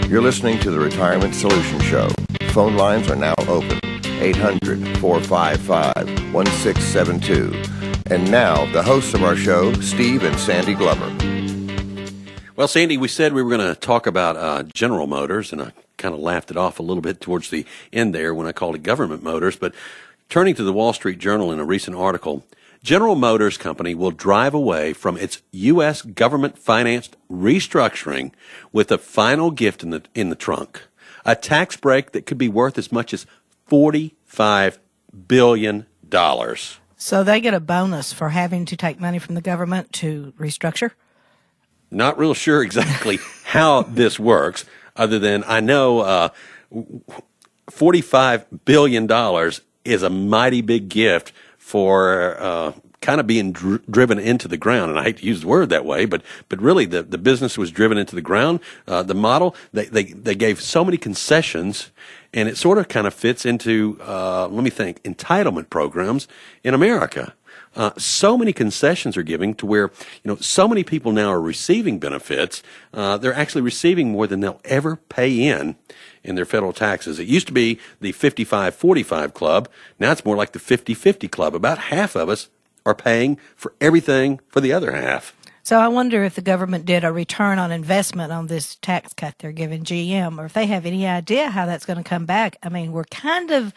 You're listening to the Retirement Solution Show. Phone lines are now open. 800-455-1672. And now, the hosts of our show, Steve and Sandy Glover. Well, Sandy, we said we were going to talk about General Motors, and I kind of laughed it off a little bit towards the end there when I called it Government Motors. But turning to the Wall Street Journal in a recent article, General Motors Company will drive away from its U.S. government-financed restructuring with a final gift in the trunk, a tax break that could be worth as much as $45 billion. So they get a bonus for having to take money from the government to restructure? Not real sure exactly how this works, other than I know $45 billion is a mighty big gift for kind of being driven into the ground. And I hate to use the word that way, but really the business was driven into the ground. The model, they gave so many concessions, and it sort of kind of fits into, let me think, entitlement programs in America. So many concessions are giving to where, so many people now are receiving benefits. They're actually receiving more than they'll ever pay in their federal taxes. It used to be the 55-45 club. Now it's more like the 50-50 club. About half of us are paying for everything for the other half. So I wonder if the government did a return on investment on this tax cut they're giving GM, or if they have any idea how that's going to come back. I mean, we're kind of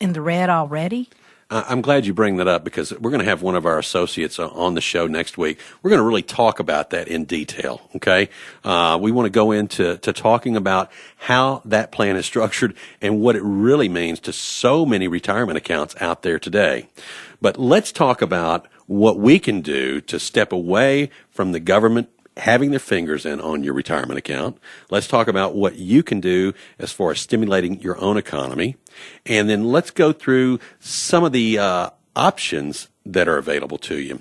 in the red already. I'm glad you bring that up, because we're going to have one of our associates on the show next week. We're going to really talk about that in detail, okay? We want to go into talking about how that plan is structured and what it really means to so many retirement accounts out there today. But let's talk about what we can do to step away from the government having their fingers in on your retirement account. Let's talk about what you can do as far as stimulating your own economy. And then let's go through some of the options that are available to you.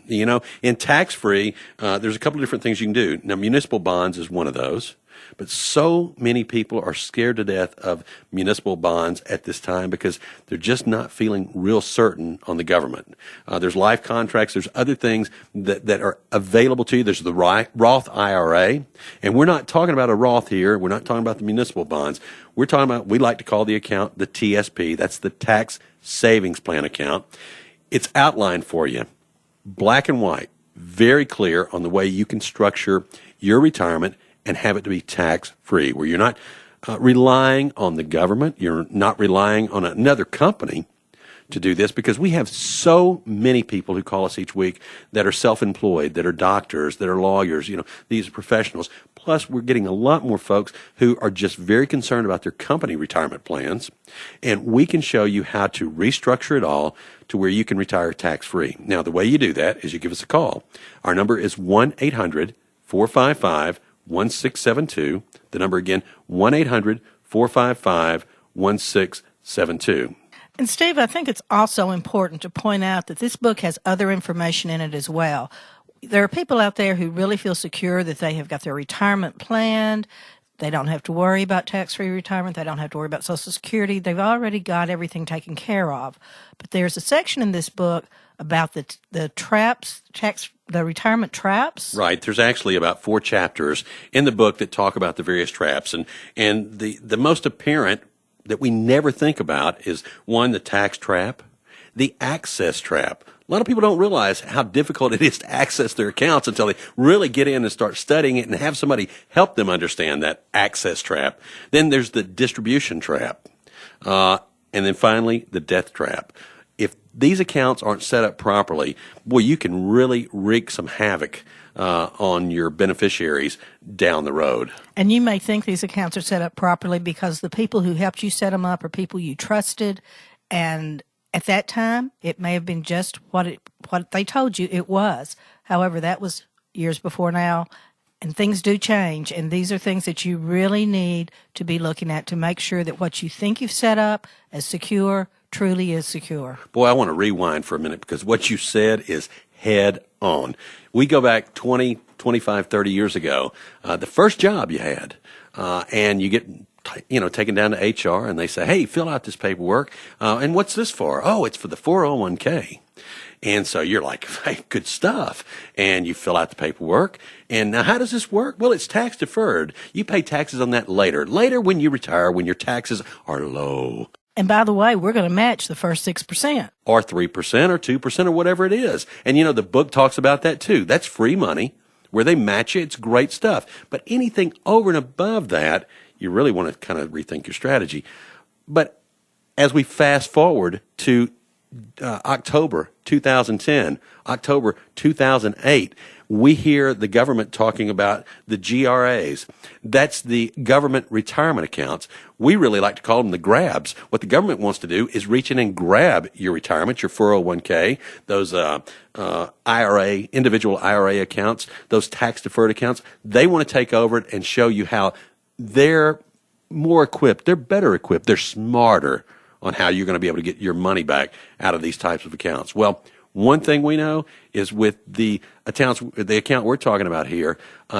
In tax-free, there's a couple of different things you can do. Now, municipal bonds is one of those. But so many people are scared to death of municipal bonds at this time because they're just not feeling real certain on the government. There's life contracts. There's other things that are available to you. There's the Roth IRA. And we're not talking about a Roth here. We're not talking about the municipal bonds. We're talking about, we like to call the account the TSP. That's the Tax Savings Plan account. It's outlined for you, black and white, very clear on the way you can structure your retirement and have it to be tax-free, where you're not relying on the government, you're not relying on another company to do this, because we have so many people who call us each week that are self-employed, that are doctors, that are lawyers, these are professionals. Plus, we're getting a lot more folks who are just very concerned about their company retirement plans, and we can show you how to restructure it all to where you can retire tax-free. Now, the way you do that is you give us a call. Our number is 1-800-455-1672. The number again, 1-800-455-1672. And Steve, I think it's also important to point out that this book has other information in it as well. There are people out there who really feel secure that they have got their retirement planned. They don't have to worry about tax-free retirement. They don't have to worry about Social Security. They've already got everything taken care of. But there's a section in this book about the traps, the retirement traps. Right. There's actually about 4 chapters in the book that talk about the various traps. And the most apparent that we never think about is, one, the tax trap, the access trap. A lot of people don't realize how difficult it is to access their accounts until they really get in and start studying it and have somebody help them understand that access trap. Then there's the distribution trap. And then finally, the death trap. If these accounts aren't set up properly, boy, you can really wreak some havoc on your beneficiaries down the road. And you may think these accounts are set up properly because the people who helped you set them up are people you trusted, and at that time, it may have been just what they told you it was. However, that was years before now, and things do change, and these are things that you really need to be looking at to make sure that what you think you've set up as secure truly is secure. Boy, I want to rewind for a minute, because what you said is head on. We go back 20, 25, 30 years ago, the first job you had, and you get taken down to HR, and they say, hey, fill out this paperwork. And what's this for? Oh, it's for the 401k. And so you're like, hey, good stuff. And you fill out the paperwork. And now how does this work? Well, it's tax deferred. You pay taxes on that later. Later when you retire, when your taxes are low. And by the way, we're going to match the first 6%. Or 3% or 2% or whatever it is. And you know, the book talks about that too. That's free money where they match it. It's great stuff. But anything over and above that, you really want to kind of rethink your strategy. But as we fast forward to October 2010, October 2008, we hear the government talking about the GRAs. That's the government retirement accounts. We really like to call them the grabs. What the government wants to do is reach in and grab your retirement, your 401k, those IRA, individual IRA accounts, those tax-deferred accounts. They want to take over it and show you how they're more equipped, they're better equipped, they're smarter on how you're going to be able to get your money back out of these types of accounts. Well, one thing we know is with the account we're talking about here,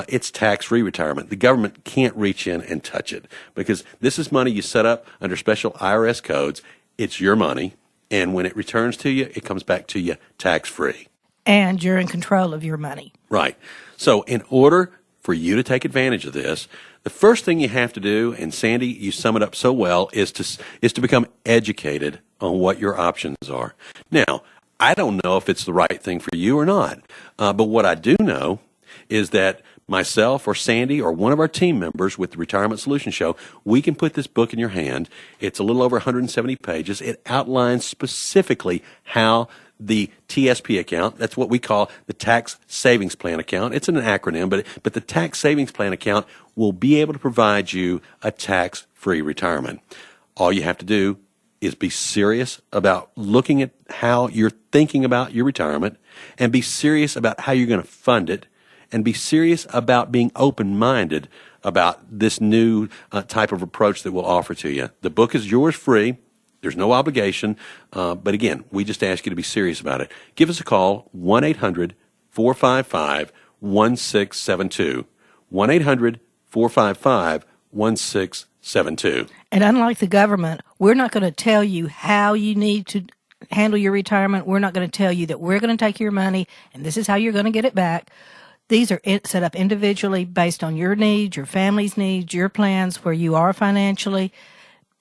it's tax-free retirement. The government can't reach in and touch it because this is money you set up under special IRS codes. It's your money, and when it returns to you, it comes back to you tax-free. And you're in control of your money. Right. So in order for you to take advantage of this, the first thing you have to do, and Sandy, you sum it up so well, is to become educated on what your options are. Now, I don't know if it's the right thing for you or not, but what I do know is that myself or Sandy or one of our team members with the Retirement Solution Show, we can put this book in your hand. It's a little over 170 pages. It outlines specifically how the TSP account, that's what we call the Tax Savings Plan account. It's an acronym, but the Tax Savings Plan account will be able to provide you a tax-free retirement. All you have to do is be serious about looking at how you're thinking about your retirement and be serious about how you're going to fund it and be serious about being open-minded about this new type of approach that we'll offer to you. The book is yours free. There's no obligation. But again, we just ask you to be serious about it. Give us a call, 1-800-455-1672. 1-800-455-1672. And unlike the government, we're not going to tell you how you need to handle your retirement. We're not going to tell you that we're going to take your money and this is how you're going to get it back. These are set up individually based on your needs, your family's needs, your plans, where you are financially.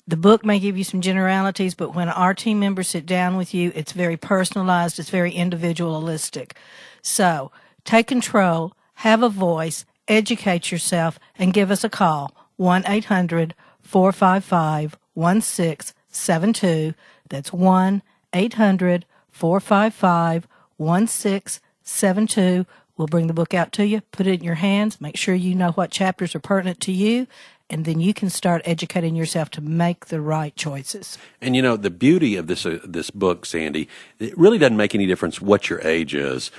The book may give you some generalities, but when our team members sit down with you, it's very personalized, it's very individualistic. So take control, have a voice, educate yourself, and give us a call, 1-800-455-1672. That's 1-800-455-1672. We'll bring the book out to you, put it in your hands, make sure you know what chapters are pertinent to you, and then you can start educating yourself to make the right choices. And you know, the beauty of this book, Sandy, it really doesn't make any difference what your age is,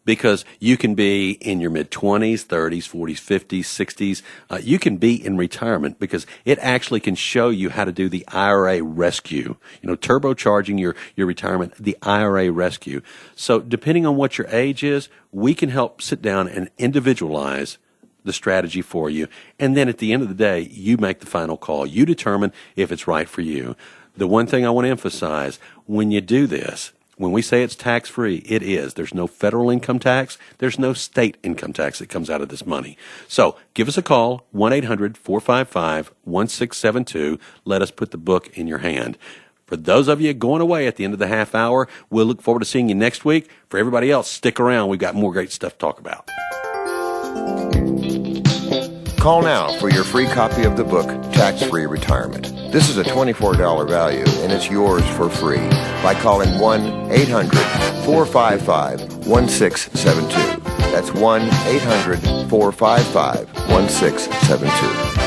because you can be in your mid-20s, 30s, 40s, 50s, 60s. You can be in retirement because it actually can show you how to do the IRA rescue, you know, turbocharging your retirement, the IRA rescue. So depending on what your age is, we can help sit down and individualize the strategy for you. And then at the end of the day, you make the final call. You determine if it's right for you. The one thing I want to emphasize, when you do this, when we say it's tax-free, it is. There's no federal income tax. There's no state income tax that comes out of this money. So give us a call, 1-800-455-1672. Let us put the book in your hand. For those of you going away at the end of the half hour, we'll look forward to seeing you next week. For everybody else, stick around. We've got more great stuff to talk about. Call now for your free copy of the book, Tax-Free Retirement. This is a $24 value, and it's yours for free by calling 1-800-455-1672. That's 1-800-455-1672.